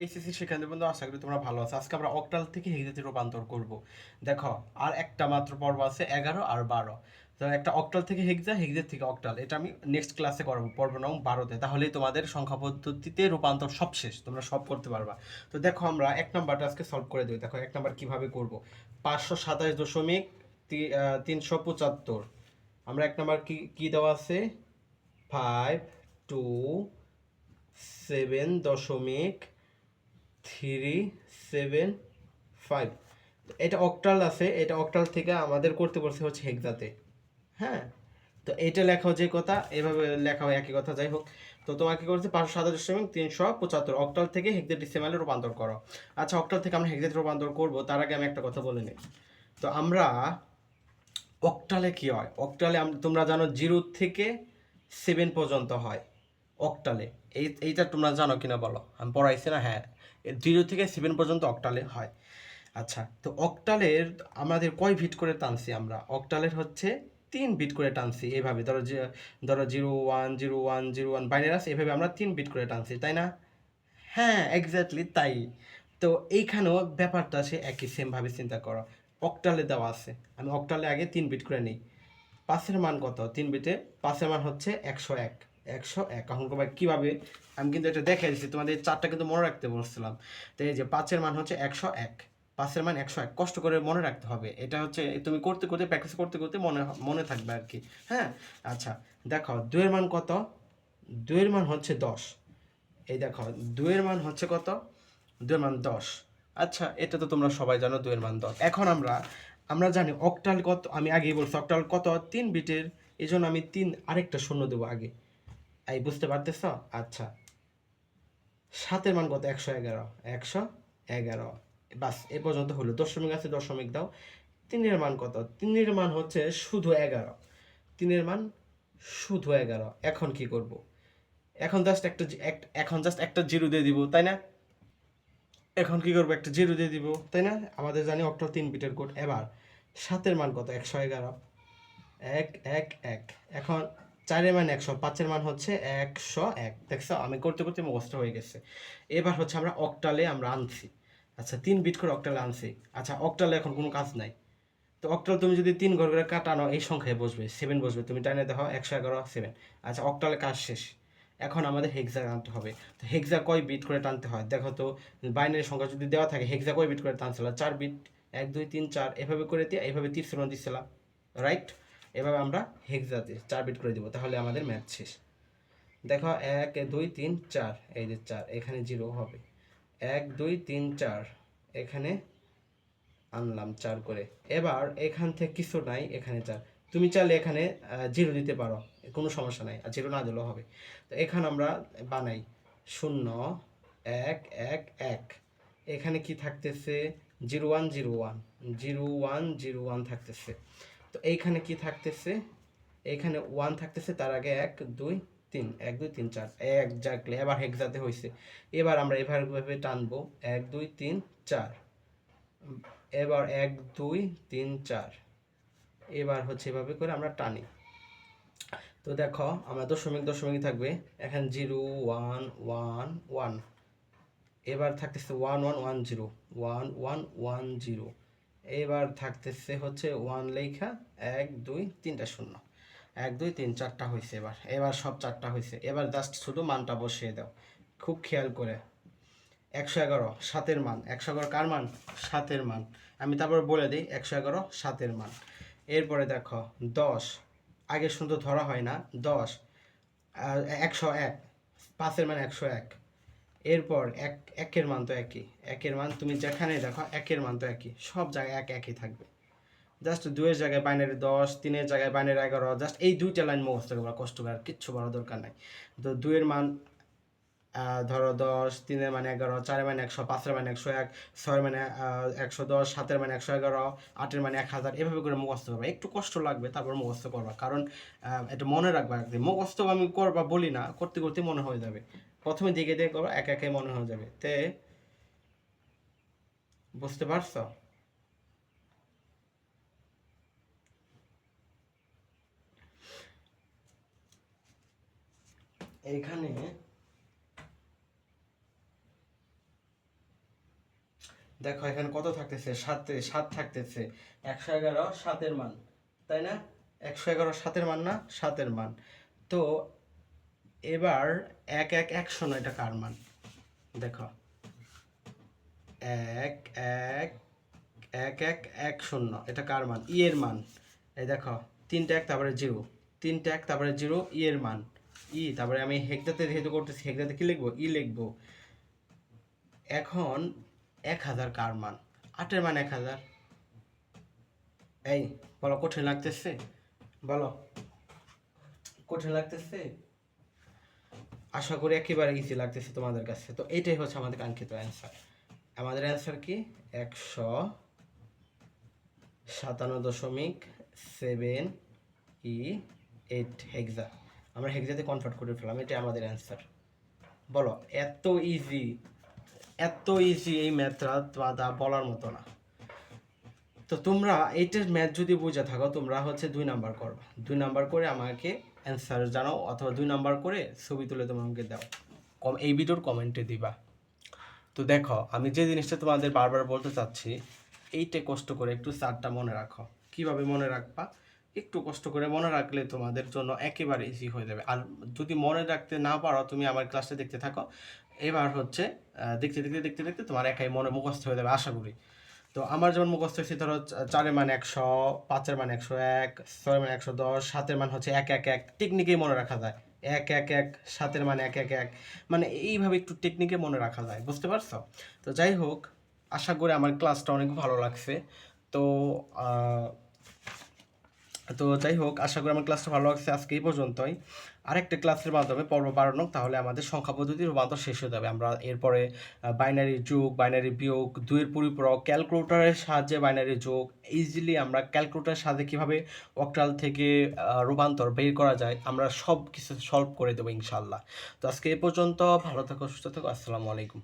HSC সেখানে বন্ধু আশা করি তোমরা ভালো আছো। আজকে আমরা অক্টাল থেকে হেক্সাতে রূপান্তর করব। দেখো, আর একটা মাত্র পর্ব আছে, 11 আর 12। তো একটা অক্টাল থেকে হেক্সা, হেক্সা থেকে অক্টাল, এটা আমি নেক্সট ক্লাসে করবো পর্ব নং 12-তে। তাহলেই তোমাদের সংখ্যা পদ্ধতিতে রূপান্তর সব শেষ, তোমরা সব করতে পারবা। তো দেখো, আমরা এক নাম্বারটা আজকে সলভ করে দেবো। দেখো এক নাম্বার কিভাবে করব। 527.375। আমরা এক নাম্বার কি কি দেওয়া আছে, 527.375। এটা অক্টাল আছে, এটা অক্টাল থেকে আমাদের করতে বলছে হচ্ছে হেক্সাতে। হ্যাঁ, তো এটা লেখা যে কথা, এভাবে লেখা হয় একই কথা, যাই হোক। তো তোমাকে করছে 527.375 অক্টাল থেকে হেক্সাডেসিমালে রূপান্তর করো। আচ্ছা, অক্টাল থেকে আমরা হেক্সাতে রূপান্তর করব, তার আগে আমি একটা কথা বলে নিই। তো আমরা অক্টালে কি হয়, অক্টালে তোমরা জানো 0 থেকে 7 পর্যন্ত হয় অক্টালে। এইটা তোমরা জানো কিনা বলো, আমি পড়াইছি না? হ্যাঁ, 0 থেকে 7 পর্যন্ত অক্টালে হয়। আচ্ছা, তো অক্টালের আমাদের কয় বিট করে টানছি আমরা? অক্টালের হচ্ছে 3 বিট করে টানছি। এইভাবে ধরো যে, ধরো 0 1 0 1 0 1 বাইনারি আছে, এভাবে আমরা 3 বিট করে টানছি, তাই না? হ্যাঁ, এক্স্যাক্টলি তাই। তো এইখানেও ব্যাপারটা সে একই, সেমভাবে চিন্তা করো। অক্টালে দেওয়া আছে, আমি অক্টালে আগে 3 বিট করে নিই। পাঁচের মান কত 3 বিটে? পাঁচের মান হচ্ছে 101। 101 এখন কীভাবে, আমি কিন্তু এটা দেখে দিচ্ছি তোমাদের, এই চারটা কিন্তু মনে রাখতে বলছিলাম। তো এই যে পাঁচের মান হচ্ছে 101, পাঁচের মান 101, কষ্ট করে মনে রাখতে হবে। এটা হচ্ছে তুমি করতে করতে প্র্যাকটিস করতে করতে মনে মনে থাকবে আর কি। হ্যাঁ, আচ্ছা, দেখো দুইয়ের মান কত? দুইয়ের মান হচ্ছে 10। এই দেখো, দুইয়ের মান হচ্ছে কত? দুইয়ের মান 10। আচ্ছা, এটা তো তোমরা সবাই জানো, দুইয়ের মান 10। এখন আমরা আমরা জানি অক্টাল কত, আমি আগেই বলছি অক্টাল কত, 3 বিটের। এই জন্য আমি 3 আরেকটা শূন্য দেবো আগে। এই বুঝতে পারতেছ? আচ্ছা, সাতের মান কত? 111। 111, বাস এ পর্যন্ত হলো। দশমিক আছে, দশমিক দাও। তিনের মান কত? তিনের মান হচ্ছে শুধু 11। তিনের মান শুধু 11। এখন কি করব? এখন জাস্ট একটা জিরো দিয়ে দিব, তাই না? এখন কি করবো, একটা জিরো দিয়ে দিব, তাই না? আমাদের জানি অক্টাল 3 বিটের কোড। এবার সাতের মান কত? 111। 1 1 1। এখন চারের মান 100, পাঁচের মান হচ্ছে 101। দেখছো, আমি করতে করতে মুখস্থ হয়ে গেছে। এবার হচ্ছে আমরা অক্টালে আমরা আনছি। আচ্ছা, 3 বিট করে অক্টালে আনছি। আচ্ছা, অক্টালে এখন কোনো কাজ নাই। তো অক্টাল তুমি যদি 3 ঘর করে কাটানো, এই সংখ্যায় বসবে, 7 বসবে। তুমি টাইনে দেখো, 111 7। আচ্ছা, অক্টালে কাজ শেষ। এখন আমাদের হেক্সা টানতে হবে। তো হেক্সা কয় বিট করে টানতে হয় দেখো তো। বাইনারি সংখ্যা যদি দেওয়া থাকে, হেক্সা কয় বিট করে টানছিল? 4 বিট। 1 2 3 4 এভাবে করে দিয়ে এভাবে তীর চিহ্ন দিছিলাম, রাইট? এভাবে আমরা হেক্সাতে 4 বিট করে দিব, তাহলে আমাদের ম্যাথ শেষ। দেখো, 1 2 3 4, এই যে 4, এখানে 0 হবে। 1 2 3 4, এখানে আনলাম 4 করে। এবার এখান থেকে কিছু নাই, এখানে 4। তুমি চাইলে এখানে 0 দিতে পারো, কোনো সমস্যা নাই, আর 0 না দিলেও হবে। তো এখানে আমরা বানাই 0 1 1 1। এখানে কি থাকতেছে? 0 1 0 1, 0 1 0 1 থাকতেছে। তো এইখানে কি থাকতেছে? এখানে 1 থাকতেছে, তার আগে 1 2 3, 1 2 3 4, একজাক্টলি। এবার হেক্সাতে হয়েছে। এবার আমরা এভাবে টানবো, 1 2 3 4। এবার 1 2 3 4। এবার হচ্ছে এভাবে করে আমরা টানি। তো দেখো, আমরা দশমিক দশমিক থাকবে। এখানে 0 1 1 1। এবার থাকতেছে 1 1 1 0, 1 1 1 0। এবার থাকতেছে হচ্ছে 1 লেখা, 1 2 3টা শূন্য। 1 2 3 4টা হয়েছে। এবার এবার সব 4টা হয়েছে। এবার জাস্ট শুধু মানটা বসিয়ে দাও, খুব খেয়াল করে। 111 সাতের মান। 111 কার মান? সাতের মান। আমি তারপর বলে দিই, 111 সাতের মান। এরপরে দেখো 10, আগে শুধু ধরা হয় না। 10 101, পাঁচের মান 101। এরপর একের মান তো একই। একের মান তুমি যেখানে দেখো, একের মান তো একই, সব জায়গায় একই থাকবে। জাস্ট 2-এর জায়গায় বাইনারি 10, 3-এর জায়গায় বাইনারি 11। জাস্ট এই দুইটা লাইন মুখস্থ করবা, কষ্ট করে আর কিচ্ছু বলার দরকার নাই। তো 2-এর মান ধরো 10, 3-এর মানে 11, 4-এর মানে 100, 5-এর মানে 101, 6-এর মানে 110, 7-এর মানে 111, 8-এর মানে 1000। এভাবে করে মুখস্থ করবা, একটু কষ্ট লাগবে, তারপর মুখস্থ করবা। কারণ এটা মনে রাখবা একদিন। মুখস্থ আমি করবা বলি না, করতে করতে মনে হয়ে যাবে। প্রথমে দিকে দিয়ে করো, একে একে মনে হয়ে যাবে। বুঝতে পারছো? এইখানে দেখো এখানে কত থাকতেছে, সাত থাকতেছে, 111 সাতের মান, তাই না? 111 সাতের মান না, সাতের মান। তো এবার 1 1 1 0 এটা কার মান? দেখো 1 1 1 1 0 এটা কার মান? ই এর মান। এই দেখো 3টা 1 তারপরে 0, 3টা 1 তারপরে 0, ই এর মান। ই তারপরে আমি হেক্সাতে যেহেতু করতেছি, হেক্সাতে কি লিখবো? ই লিখবো। এখন 1000 কার মান? 8-এর মান 1000। এই বলো, কঠিন লাগতেছে? বলো, কঠিন লাগতেছে? আশা করি একেবারে ইজি লাগতেছে তোমাদের কাছে। তো এইটাই হচ্ছে আমাদের কাঙ্ক্ষিত অ্যান্সার। আমাদের অ্যান্সার কি? 157.7E8 হেক্সা। আমরা হেক্সাতে কনভার্ট করে ফেলাম, এটাই আমাদের অ্যান্সার। বলো, এত ইজি, এত ইজি এই ম্যাথটা বলার মতো না। তো তোমরা এইটার ম্যাথ যদি বুঝে থাকো, তোমরা হচ্ছে 2 নাম্বার করবা, 2 নাম্বার করে আমাকে অ্যান্সার জানাও, অথবা 2 নাম্বার করে ছবি তুলে তোমাকে দাও, এই ভিডিওর কমেন্টে দিবা। তো দেখো, আমি যে জিনিসটা তোমাদের বারবার বলতে চাচ্ছি, এইটা কষ্ট করে একটু চারটা মনে রাখো। কিভাবে মনে রাখবা? একটু কষ্ট করে মনে রাখলে তোমাদের জন্য একেবারে ইজি হয়ে যাবে। আর যদি মনে রাখতে না পারো, তুমি আমার ক্লাসটা দেখতে থাকো। এবার হচ্ছে দেখতে দেখতে দেখতে দেখতে তোমার একাই মনে মুখস্থ হয়ে যাবে আশা করি। তো আমার যেমন মুখস্থ হয়েছে, ধরো 4-এর মান 100, 5-এর মান 101, 6-এর মান 110, 7-এর মান হচ্ছে 111, টেকনিকেই মনে রাখা যায়। 111, 7-এর মান 111, মানে এইভাবে একটু টেকনিকে মনে রাখা যায়, বুঝতে পারছো? তো যাই হোক, আশা করি আমার ক্লাসটা অনেক ভালো লাগছে। তো যাই হোক, আশা করি আমার ক্লাসটা ভালো লাগছে। আজকে এই পর্যন্তই। আরেকটা ক্লাসের মাধ্যমে পর্ব বাড়ানো, তাহলে আমাদের সংখ্যা পদ্ধতির রূপান্তর শেষ হয়ে যাবে। আমরা এরপরে বাইনারি যোগ, বাইনারি বিয়োগ, দুইয়ের পরিপূরক, ক্যালকুলেটরের সাহায্যে বাইনারি যোগ, ইজিলি আমরা ক্যালকুলেটরের সাহায্যে কীভাবে অক্টাল থেকে রূপান্তর বের করা যায়, আমরা সব কিছু সলভ করে দেবো ইনশাল্লাহ। তো আজকে এই পর্যন্ত। ভালো থাকো, সুস্থ থাকো, আসসালামু আলাইকুম।